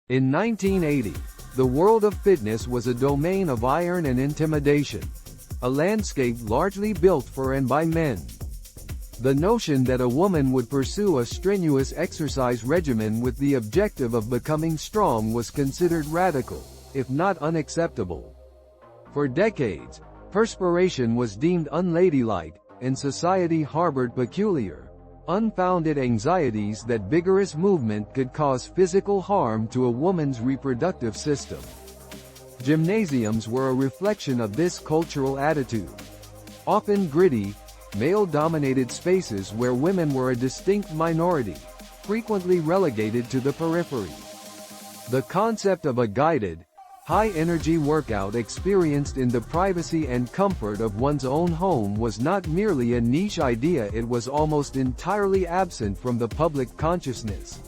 In 1980, the world of fitness was a domain of iron and intimidation, a landscape largely built for and by men. The notion that a woman would pursue a strenuous exercise regimen with the objective of becoming strong was considered radical, if not unacceptable. For decades, perspiration was deemed unladylike, and society harbored peculiar, unfounded anxieties that vigorous movement could cause physical harm to a woman's reproductive system. Gymnasiums were a reflection of this cultural attitude. Often gritty, male-dominated spaces where women were a distinct minority, frequently relegated to the periphery. The concept of a guided, high-energy workout experienced in the privacy and comfort of one's own home was not merely a niche idea, it was almost entirely absent from the public consciousness.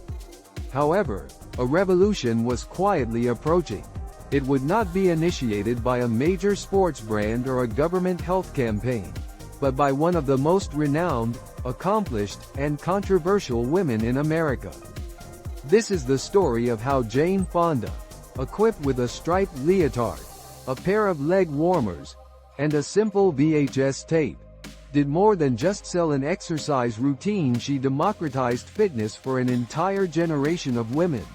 However, a revolution was quietly approaching. It would not be initiated by a major sports brand or a government health campaign, but by one of the most renowned, accomplished, and controversial women in America. This is the story of how Jane Fonda, equipped with a striped leotard, a pair of leg warmers, and a simple VHS tape, did more than just sell an exercise routine. She democratized fitness for an entire generation of women,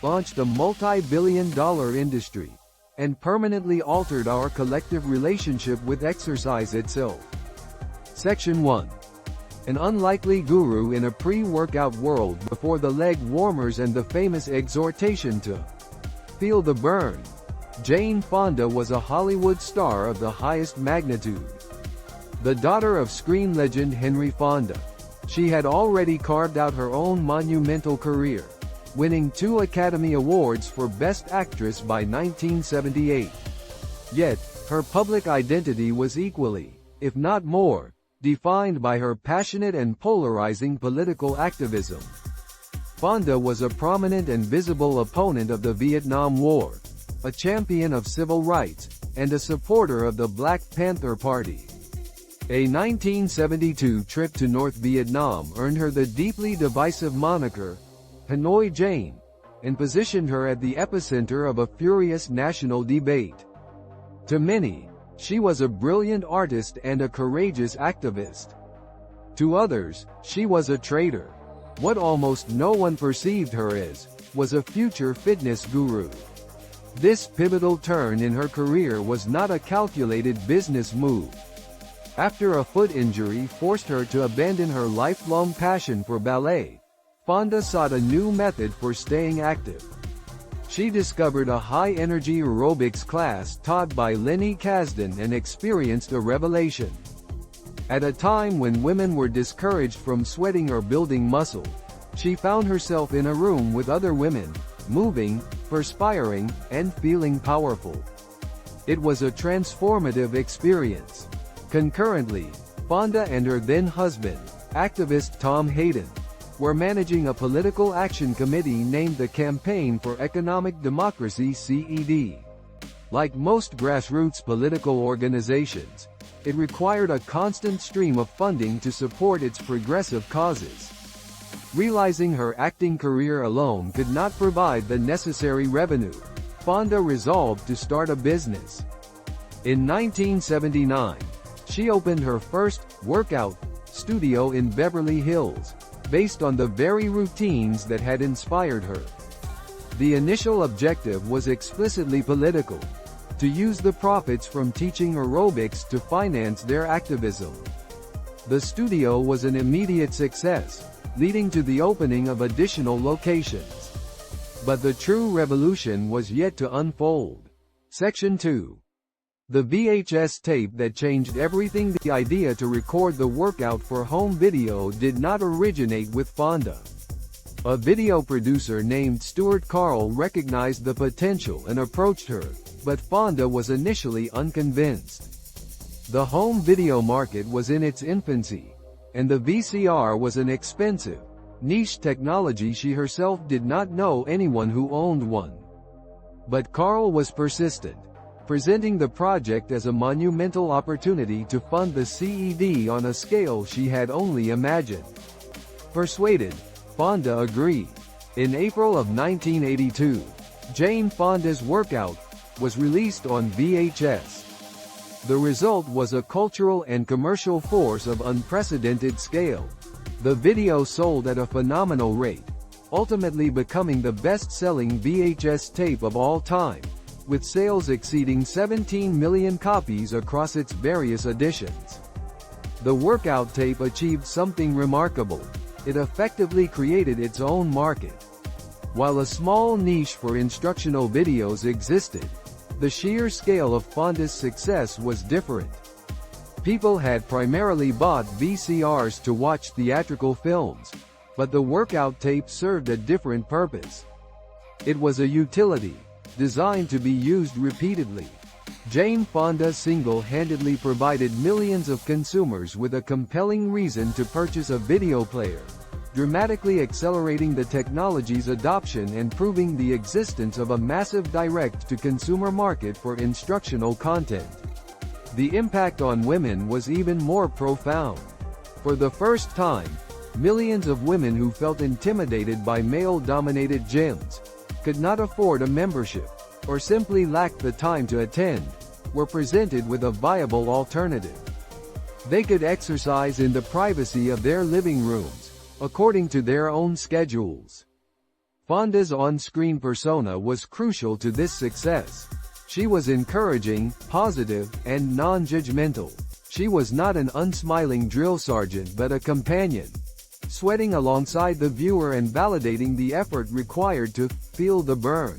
launched a multi-billion-dollar industry, and permanently altered our collective relationship with exercise itself. Section 1. An unlikely guru in a pre-workout world before the leg warmers and the famous exhortation to feel the burn. Jane Fonda was a Hollywood star of the highest magnitude. The daughter of screen legend Henry Fonda, she had already carved out her own monumental career, winning 2 Academy Awards for Best Actress by 1978. Yet, her public identity was equally, if not more, defined by her passionate and polarizing political activism. Fonda was a prominent and visible opponent of the Vietnam War, a champion of civil rights, and a supporter of the Black Panther Party. A 1972 trip to North Vietnam earned her the deeply divisive moniker, Hanoi Jane, and positioned her at the epicenter of a furious national debate. To many, she was a brilliant artist and a courageous activist. To others, she was a traitor. What almost no one perceived her as, was a future fitness guru. This pivotal turn in her career was not a calculated business move. After a foot injury forced her to abandon her lifelong passion for ballet, Fonda sought a new method for staying active. She discovered a high-energy aerobics class taught by Lenny Kasdan and experienced a revelation. At a time when women were discouraged from sweating or building muscle, she found herself in a room with other women, moving, perspiring, and feeling powerful. It was a transformative experience. Concurrently, Fonda and her then-husband, activist Tom Hayden, were managing a political action committee named the Campaign for Economic Democracy (CED). Like most grassroots political organizations, it required a constant stream of funding to support its progressive causes. Realizing her acting career alone could not provide the necessary revenue, Fonda resolved to start a business. In 1979, she opened her first workout studio in Beverly Hills, based on the very routines that had inspired her. The initial objective was explicitly political: to use the profits from teaching aerobics to finance their activism. The studio was an immediate success, leading to the opening of additional locations. But the true revolution was yet to unfold. Section 2. The VHS tape that changed everything. The idea to record the workout for home video did not originate with Fonda. A video producer named Stuart Carl recognized the potential and approached her, but Fonda was initially unconvinced. The home video market was in its infancy, and the VCR was an expensive, niche technology. She herself did not know anyone who owned one. But Carl was persistent, presenting the project as a monumental opportunity to fund the CED on a scale she had only imagined. Persuaded, Fonda agreed. In April of 1982, Jane Fonda's workout, was released on VHS. The result was a cultural and commercial force of unprecedented scale. The video sold at a phenomenal rate, ultimately becoming the best-selling VHS tape of all time, with sales exceeding 17 million copies across its various editions. The workout tape achieved something remarkable. It effectively created its own market. While a small niche for instructional videos existed, the sheer scale of Fonda's success was different. People had primarily bought VCRs to watch theatrical films, but the workout tape served a different purpose. It was a utility, designed to be used repeatedly. Jane Fonda single-handedly provided millions of consumers with a compelling reason to purchase a video player, dramatically accelerating the technology's adoption and proving the existence of a massive direct-to-consumer market for instructional content. The impact on women was even more profound. For the first time, millions of women who felt intimidated by male-dominated gyms, could not afford a membership, or simply lacked the time to attend, were presented with a viable alternative. They could exercise in the privacy of their living rooms, according to their own schedules. Fonda's on-screen persona was crucial to this success. She was encouraging, positive, and non-judgmental. She was not an unsmiling drill sergeant but a companion, sweating alongside the viewer and validating the effort required to feel the burn.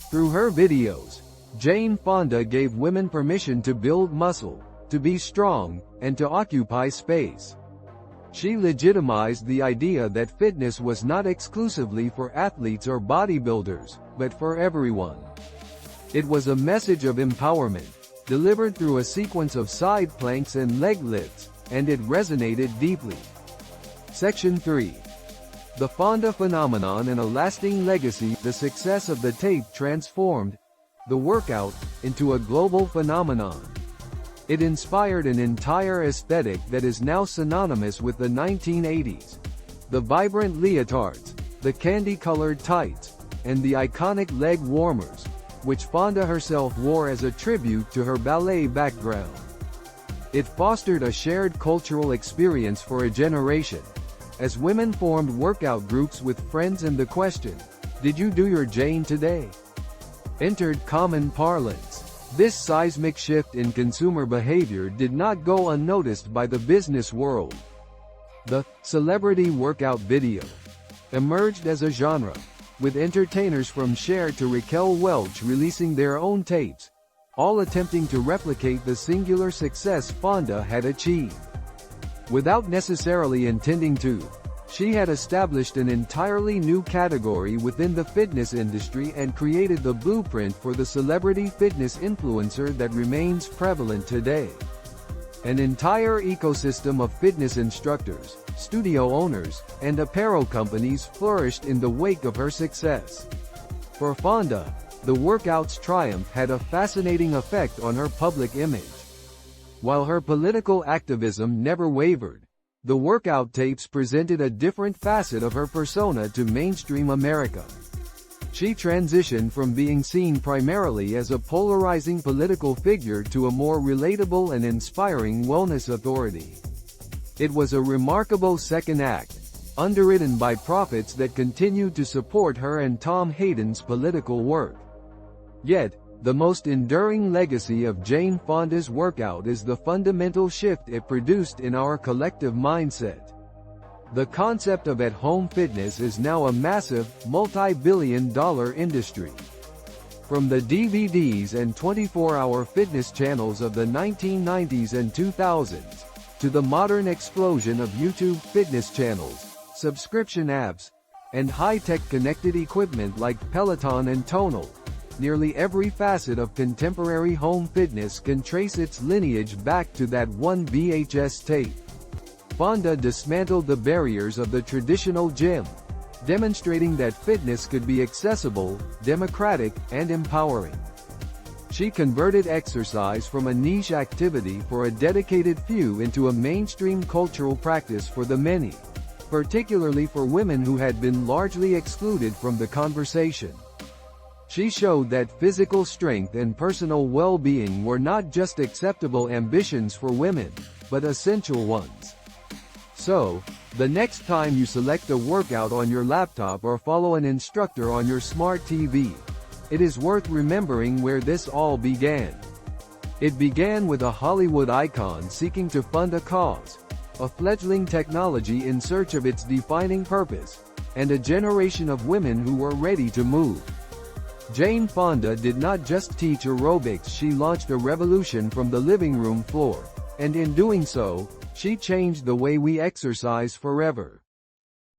Through her videos, Jane Fonda gave women permission to build muscle, to be strong, and to occupy space. She legitimized the idea that fitness was not exclusively for athletes or bodybuilders, but for everyone. It was a message of empowerment, delivered through a sequence of side planks and leg lifts, and it resonated deeply. Section 3. The Fonda Phenomenon and a Lasting Legacy. The success of the tape transformed the workout into a global phenomenon. It inspired an entire aesthetic that is now synonymous with the 1980s. The vibrant leotards, the candy-colored tights, and the iconic leg warmers, which Fonda herself wore as a tribute to her ballet background. It fostered a shared cultural experience for a generation, as women formed workout groups with friends and the question, "Did you do your Jane today?" entered common parlance. This seismic shift in consumer behavior did not go unnoticed by the business world. The celebrity workout video emerged as a genre, with entertainers from Cher to Raquel Welch releasing their own tapes, all attempting to replicate the singular success Fonda had achieved. Without necessarily intending to, she had established an entirely new category within the fitness industry and created the blueprint for the celebrity fitness influencer that remains prevalent today. An entire ecosystem of fitness instructors, studio owners, and apparel companies flourished in the wake of her success. For Fonda, the workout's triumph had a fascinating effect on her public image. While her political activism never wavered, the workout tapes presented a different facet of her persona to mainstream America. She transitioned from being seen primarily as a polarizing political figure to a more relatable and inspiring wellness authority. It was a remarkable second act, underwritten by profits that continued to support her and Tom Hayden's political work. Yet, the most enduring legacy of Jane Fonda's workout is the fundamental shift it produced in our collective mindset. The concept of at-home fitness is now a massive, multi-billion-dollar industry. From the DVDs and 24-hour fitness channels of the 1990s and 2000s, to the modern explosion of YouTube fitness channels, subscription apps, and high-tech connected equipment like Peloton and Tonal, nearly every facet of contemporary home fitness can trace its lineage back to that one VHS tape. Fonda dismantled the barriers of the traditional gym, demonstrating that fitness could be accessible, democratic, and empowering. She converted exercise from a niche activity for a dedicated few into a mainstream cultural practice for the many, particularly for women who had been largely excluded from the conversation. She showed that physical strength and personal well-being were not just acceptable ambitions for women, but essential ones. So, the next time you select a workout on your laptop or follow an instructor on your smart TV, it is worth remembering where this all began. It began with a Hollywood icon seeking to fund a cause, a fledgling technology in search of its defining purpose, and a generation of women who were ready to move. Jane Fonda did not just teach aerobics, she launched a revolution from the living room floor, and in doing so, she changed the way we exercise forever.